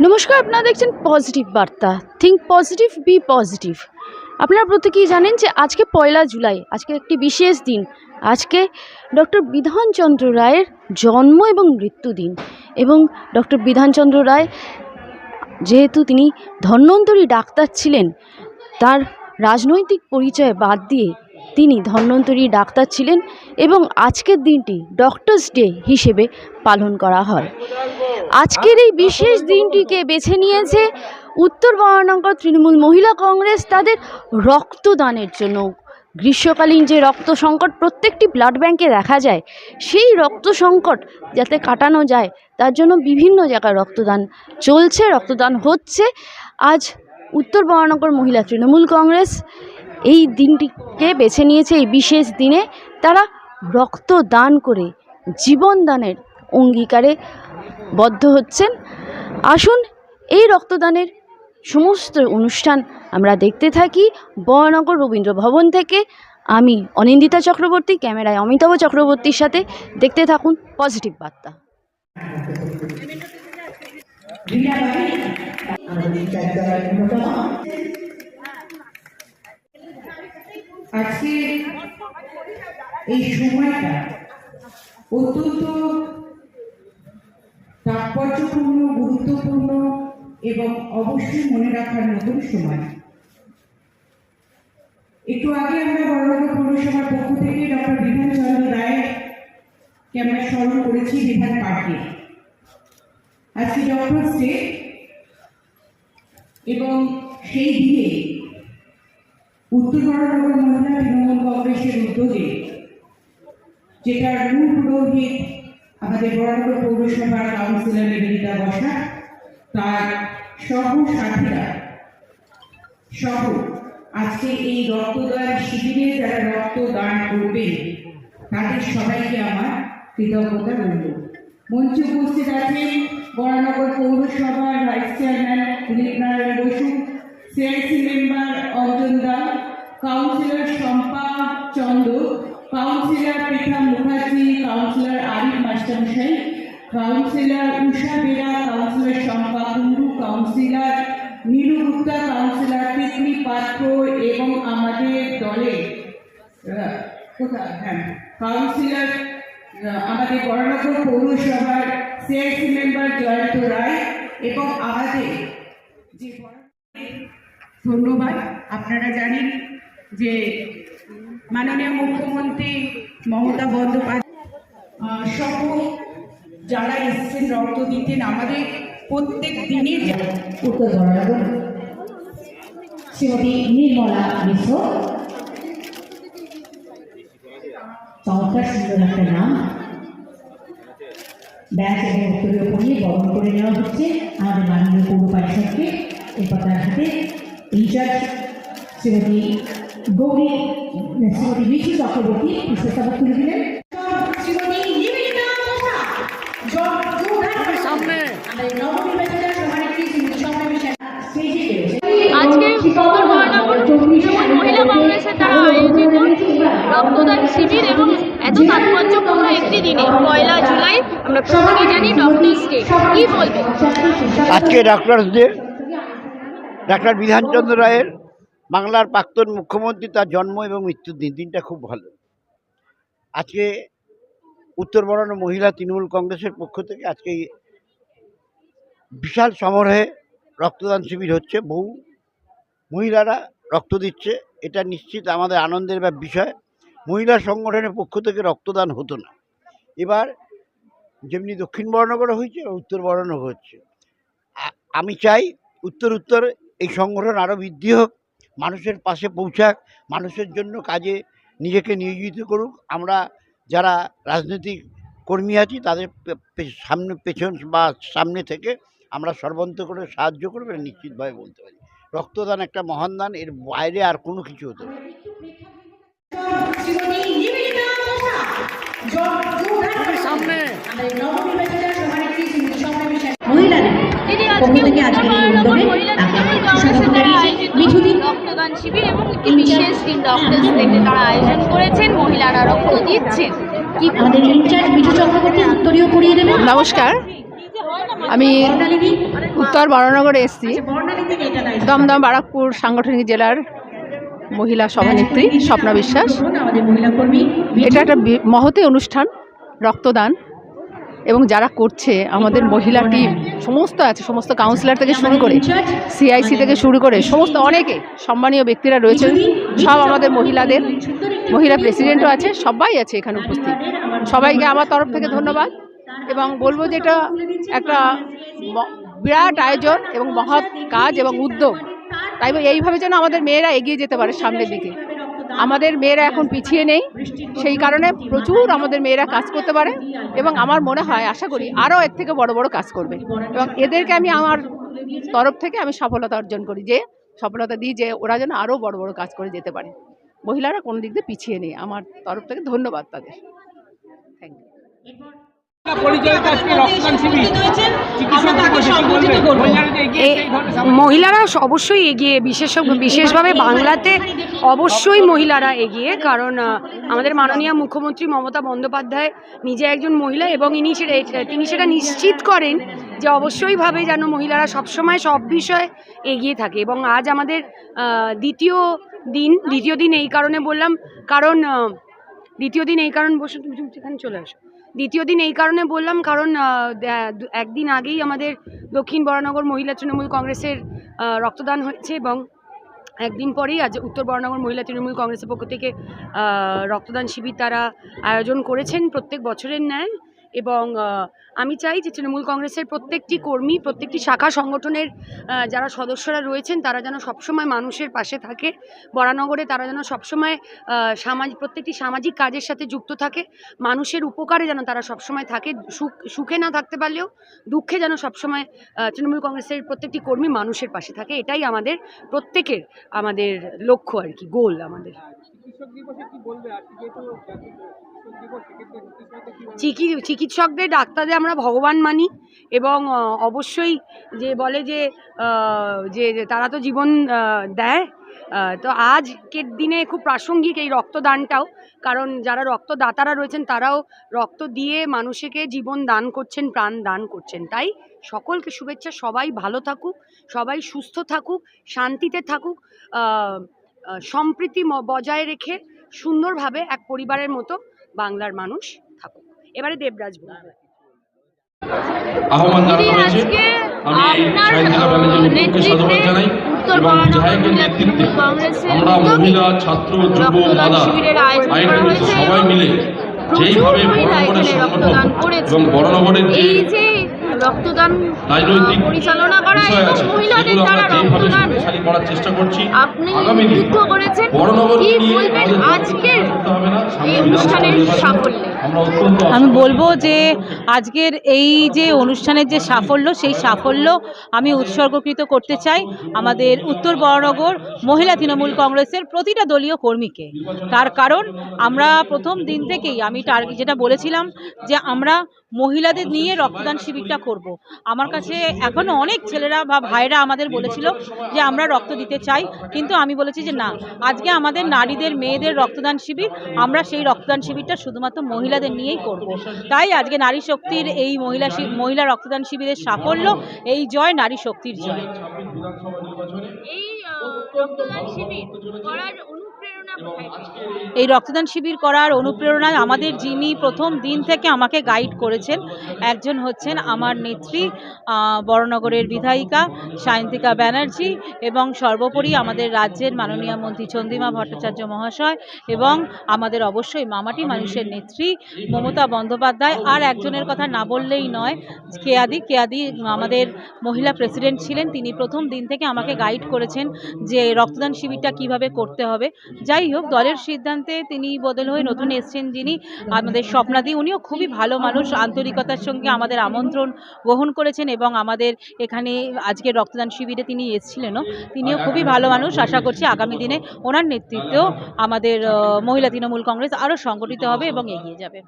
নমস্কার, আপনারা দেখছেন পজিটিভ বার্তা। Think positive, be positive. আপনারা প্রত্যেকেই জানেন যে আজকে 1 জুলাই, আজকে একটি বিশেষ দিন। আজকে ডক্টর বিধানচন্দ্র রায়ের জন্ম এবং মৃত্যুদিন। এবং ডক্টর বিধানচন্দ্র রায় যেহেতু তিনি ধন্বন্তরী ডাক্তার ছিলেন, তার রাজনৈতিক পরিচয় বাদ দিয়ে তিনি ধন্বন্তরী ডাক্তার ছিলেন এবং আজকের দিনটি ডক্টরস ডে হিসেবে পালন করা হয়। আজকের এই বিশেষ দিনটিকে বেছে নিয়েছে উত্তর বরানগর তৃণমূল মহিলা কংগ্রেস তাদের রক্তদানের জন্য। গ্রীষ্মকালীন যে রক্ত সংকট প্রত্যেকটি ব্লাড ব্যাংকে দেখা যায়, সেই রক্ত সংকট যাতে কাটানো যায় তার জন্য বিভিন্ন জায়গায় রক্তদান চলছে, রক্তদান হচ্ছে। আজ উত্তর বরানগর মহিলা তৃণমূল কংগ্রেস এই দিনটিকে বেছে নিয়েছে। এই বিশেষ দিনে তারা রক্তদান করে জীবনদানের অঙ্গীকারে বদ্ধ হচ্ছেন। আসুন এই রক্তদানের সমস্ত অনুষ্ঠান আমরা দেখতে থাকি বরানগর রবীন্দ্র ভবন থেকে। আমি অনিন্দিতা চক্রবর্তী, ক্যামেরায় অমিতাভ চক্রবর্তীর সাথে। দেখতে থাকুন পজিটিভ বার্তা। আজকে এই সময়টা অত্যন্ত তাৎপর্যপূর্ণ, গুরুত্বপূর্ণ এবং অবশ্যই মনে রাখার নতুন সময়। একটু আগে আমরা বরানগর পৌরসভার পক্ষ থেকে ডক্টর বিধানচন্দ্র রায়কে আমরা স্মরণ করেছি বিধান পার্কে। আজকে ডক্টরস ডে এবং সেই দিনে উত্তর বরানগর মহিলা তৃণমূল কংগ্রেসের উদ্যোগে, যেটার মূল পুরোহিত আমাদের বরানগর পৌরসভার কাউন্সিলর নিবেদিতা বসা, তার সহসাথীরা সহ আজকে এই রক্তদান শিবিরে যারা রক্তদান করবে তাদের সবাইকে আমার কৃতজ্ঞতা রইল। মঞ্চে উপস্থিত আছেন বরানগর পৌরসভার vice chairman Dilip Narayan Basu, CIC member Anjan Das, councillor Shampa Chandra, councillor Pritha Mukherjee, councillor Arif মাস্টারমশাই, councillor Usha Bera, councillor Shampa Kundu, councillor Nilu Gupta, councillor Titli Patra এবং আমাদের দলে কাউন্সিলর আমাদের বরানগর পৌরসভার সিআইসি মেম্বার জয়ন্ত রায় এবং আমাদের যে ধন্যবাদ। আপনারা জানেন যে মাননীয় মুখ্যমন্ত্রী মমতা বন্দ্যোপাধ্যায় সহ যারা এসেছেন রক্ত দিতেন আমাদের প্রত্যেক দিনের উত্তর বরানগর শ্রীমতী নির্মলা মিশ্র, চমৎকার সুন্দর একটা নাম, ব্যাস এবং উত্তরীয় পরিয়ে বরণ করে নেওয়া হচ্ছে আমাদের মাননীয় পৌর পরিষদকে। এরপর তার হাতে ইনচার্জ শ্রীমতী গৌরী, শ্রীমতী বিশু চক্রবর্তী পুষ্পস্তবক তুলে দিলেন। আজকে উত্তর বরানগর তৃণমূল মহিলা কংগ্রেসের দ্বারা আয়োজিত রক্তদান শিবির এবং এত তাৎপর্যপূর্ণ একটি দিনে 1 জুলাই আমরা প্রত্যেকেই জানি ডক্টরস ডে। কি বলবেন? আজকে ডক্টরস ডে, ডক্টর বিধানচন্দ্র রায়ের, বাংলার প্রাক্তন মুখ্যমন্ত্রী, তার জন্ম এবং মৃত্যুর দিন। দিনটা খুব ভালো। আজকে উত্তর বরানগর মহিলা তৃণমূল কংগ্রেসের পক্ষ থেকে আজকে বিশাল সমারোহে রক্তদান শিবির হচ্ছে। বহু মহিলারা রক্ত দিচ্ছে, এটা নিশ্চিত আমাদের আনন্দের বিষয়। মহিলা সংগঠনের পক্ষ থেকে রক্তদান হতো না, এবার যেমনি দক্ষিণ বরানগরে হয়েছে উত্তর বরানগর হচ্ছে। আমি চাই উত্তর এই সংগঠন আরও বৃদ্ধি হোক, মানুষের পাশে পৌঁছাক, মানুষের জন্য কাজে নিজেকে নিয়োজিত করুক। আমরা যারা রাজনৈতিক কর্মী আছি তাদের পেছন বা সামনে থেকে আমরা সর্বান্তকরণে সাহায্য করবো, নিশ্চিতভাবে বলতে পারি। রক্তদান একটা মহান দান, এর বাইরে আর কোনো কিছু হতে পারে। রক্তদান শিবির এবং একটি বিশেষ দিন ডক্টরস ডে তারা আয়োজন করেছেন, মহিলারা রক্ত দিচ্ছেন। কি আমাদের ইনচার্জ বিজু চক্রবর্তী উত্তরীয় পড়িয়ে দেবেন। নমস্কার, আমি উত্তর বরানগরে এসেছি। দমদম বারাকপুর সাংগঠনিক জেলার মহিলা সভানেত্রী স্বপ্না বিশ্বাস। এটা একটা মহতী অনুষ্ঠান, রক্তদান, এবং যারা করছে আমাদের মহিলা টিম সমস্ত আছে, সমস্ত কাউন্সিলর থেকে শুরু করে সিআইসি থেকে শুরু করে সমস্ত অনেকে সম্মানীয় ব্যক্তিরা রয়েছেন, সব আমাদের মহিলা প্রেসিডেন্টও আছে, সবাই আছে এখানে উপস্থিত। সবাইকে আমার তরফ থেকে ধন্যবাদ, এবং বলবো যে এটা একটা বিরাট আয়োজন এবং মহৎ কাজ এবং উদ্যোগ। তাই এইভাবে যেন আমাদের মেয়েরা এগিয়ে যেতে পারে সামনের দিকে। আমাদের মেয়েরা এখন পিছিয়ে নেই, সেই কারণে প্রচুর আমাদের মেয়েরা কাজ করতে পারে, এবং আমার মনে হয়, আশা করি আরও এর থেকে বড় বড় কাজ করবে, এবং এদেরকে আমি আমার তরফ থেকে আমি সফলতা অর্জন করি, যে সফলতা দিই যে ওরা যেন আরও বড় বড় কাজ করে যেতে পারে। মহিলারা কোনো দিক দিয়ে পিছিয়ে নেই, আমার তরফ থেকে ধন্যবাদ তাদের। Thank you. মহিলারা অবশ্যই এগিয়ে, বিশেষভাবে বাংলাতে অবশ্যই মহিলারা এগিয়ে, কারণ আমাদের মাননীয় মুখ্যমন্ত্রী মমতা বন্দ্যোপাধ্যায় নিজে একজন মহিলা, এবং তিনি সেটা নিশ্চিত করেন যে অবশ্যইভাবে যেন মহিলারা সবসময় সব বিষয়ে এগিয়ে থাকে। এবং আজ আমাদের দ্বিতীয় দিন এই কারণে বললাম, কারণ দ্বিতীয় দিন এই কারণে বললাম, কারণ একদিন আগেই আমাদের দক্ষিণ বরানগর মহিলা তৃণমূল কংগ্রেসের রক্তদান হয়েছে, এবং একদিন পরেই আজ উত্তর বরানগর মহিলা তৃণমূল কংগ্রেসের পক্ষ থেকে রক্তদান শিবির তারা আয়োজন করেছেন প্রত্যেক বছরের ন্যায়। এবং আমি চাই যে তৃণমূল কংগ্রেসের প্রত্যেকটি কর্মী, প্রত্যেকটি শাখা সংগঠনের যারা সদস্যরা রয়েছেন, তারা যেন সবসময় মানুষের পাশে থাকে। বরানগরে তারা যেন সবসময় প্রত্যেকটি সামাজিক কাজের সাথে যুক্ত থাকে, মানুষের উপকারে যেন তারা সবসময় থাকে, সুখে না থাকতে পারলেও দুঃখে যেন সবসময় তৃণমূল কংগ্রেসের প্রত্যেকটি কর্মী মানুষের পাশে থাকে। এটাই আমাদের প্রত্যেকের লক্ষ্য আর কি, গোল আমাদের। চিকিৎসকদের, ডাক্তারদের আমরা ভগবান মানি, এবং অবশ্যই যে বলে যে তারা তো জীবন দেয়, তো আজকের দিনে খুব প্রাসঙ্গিক এই রক্তদানটাও, কারণ যারা রক্তদাতারা রয়েছেন তারাও রক্ত দিয়ে মানুষকে জীবন দান করছেন, প্রাণ দান করছেন। তাই সকলকে শুভেচ্ছা, সবাই ভালো থাকুক, সবাই সুস্থ থাকুক, শান্তিতে থাকুক, সম্প্রীতি বজায় রেখে সুন্দরভাবে এক পরিবারের মতো বাংলার মানুষ থাকুক। এবারে দেবরাজ বলবে। আহ্বান জানানো হয়েছে। আমি সাহিত্যিকা ব্যানার্জির সাধুবাদ জানাই, এবং বিধায়কের নেতৃত্বে আমরা মহিলা, ছাত্র, যুব, মাদা, আইনজীবী সবাই মিলে যেইভাবে বরানগরের সংগঠন এবং বরানগরের যে রক্তদান রাজনৈতিক পরিচালনা করা বিষয় আছে সেগুলো আমরা যেভাবে শক্তিশালী করার চেষ্টা করছি, আগামী দিনে বরানগরকে নিয়ে আজকের হবে না, সামনে বিধানসভা নির্বাচন আমরা অত্যন্ত। আমি বলবো যে আজকের এই যে অনুষ্ঠানের যে সাফল্য, সেই সাফল্য আমি উৎসর্গকৃত করতে চাই আমাদের উত্তর বরানগর মহিলা তৃণমূল কংগ্রেসের প্রতিটা দলীয় কর্মীকে। তার কারণ আমরা প্রথম দিন থেকেই আমি যেটা বলেছিলাম যে আমরা মহিলাদের নিয়ে রক্তদান শিবিরটা করব। আমার কাছে এখনও অনেক ছেলেরা বা ভাইরা আমাদের বলেছিল যে আমরা রক্ত দিতে চাই, কিন্তু আমি বলেছি যে না, আজকে আমাদের নারীদের, মেয়েদের রক্তদান শিবির, আমরা সেই রক্তদান শিবিরটা শুধুমাত্র মহিলাদের নিয়েই করব। তাই আজকে নারী শক্তির এই মহিলা রক্তদান শিবিরের সাফল্য, এই জয় নারী শক্তির জয়। এই রক্তদান শিবির করার অনুপ্রেরণা আমাদের যিনি প্রথম দিন থেকে আমাকে গাইড করেছেন, একজন হচ্ছেন আমার নেত্রী, বরানগরের বিধায়িকা সায়ন্তিকা ব্যানার্জি, এবং সর্বোপরি আমাদের রাজ্যের মাননীয় মন্ত্রী চন্দ্রিমা ভট্টাচার্য মহাশয়, এবং আমাদের অবশ্যই মামাটি মানুষের নেত্রী মমতা বন্দ্যোপাধ্যায়। আর একজনের কথা না বললেই নয়, কেয়াদি আমাদের মহিলা প্রেসিডেন্ট ছিলেন, তিনি প্রথম দিন থেকে আমাকে গাইড করেছেন যে রক্তদান শিবিরটা কিভাবে করতে হবে। যাই হোক, দলের সিদ্ধান্তে তিনি বদল হয়ে নতুন এসছেন যিনি আমাদের স্বপ্নাদি, উনিও খুবই ভালো মানুষ, আন্তরিকতার সঙ্গে আমাদের আমন্ত্রণ গ্রহণ করেছেন, এবং আমাদের এখানে আজকের রক্তদান শিবিরে তিনি এসেছিলেনও, তিনিও খুবই ভালো মানুষ। আশা করছি আগামী দিনে ওনার নেতৃত্বেও আমাদের মহিলা তৃণমূল কংগ্রেস আরও সংগঠিত হবে এবং এগিয়ে যাবে।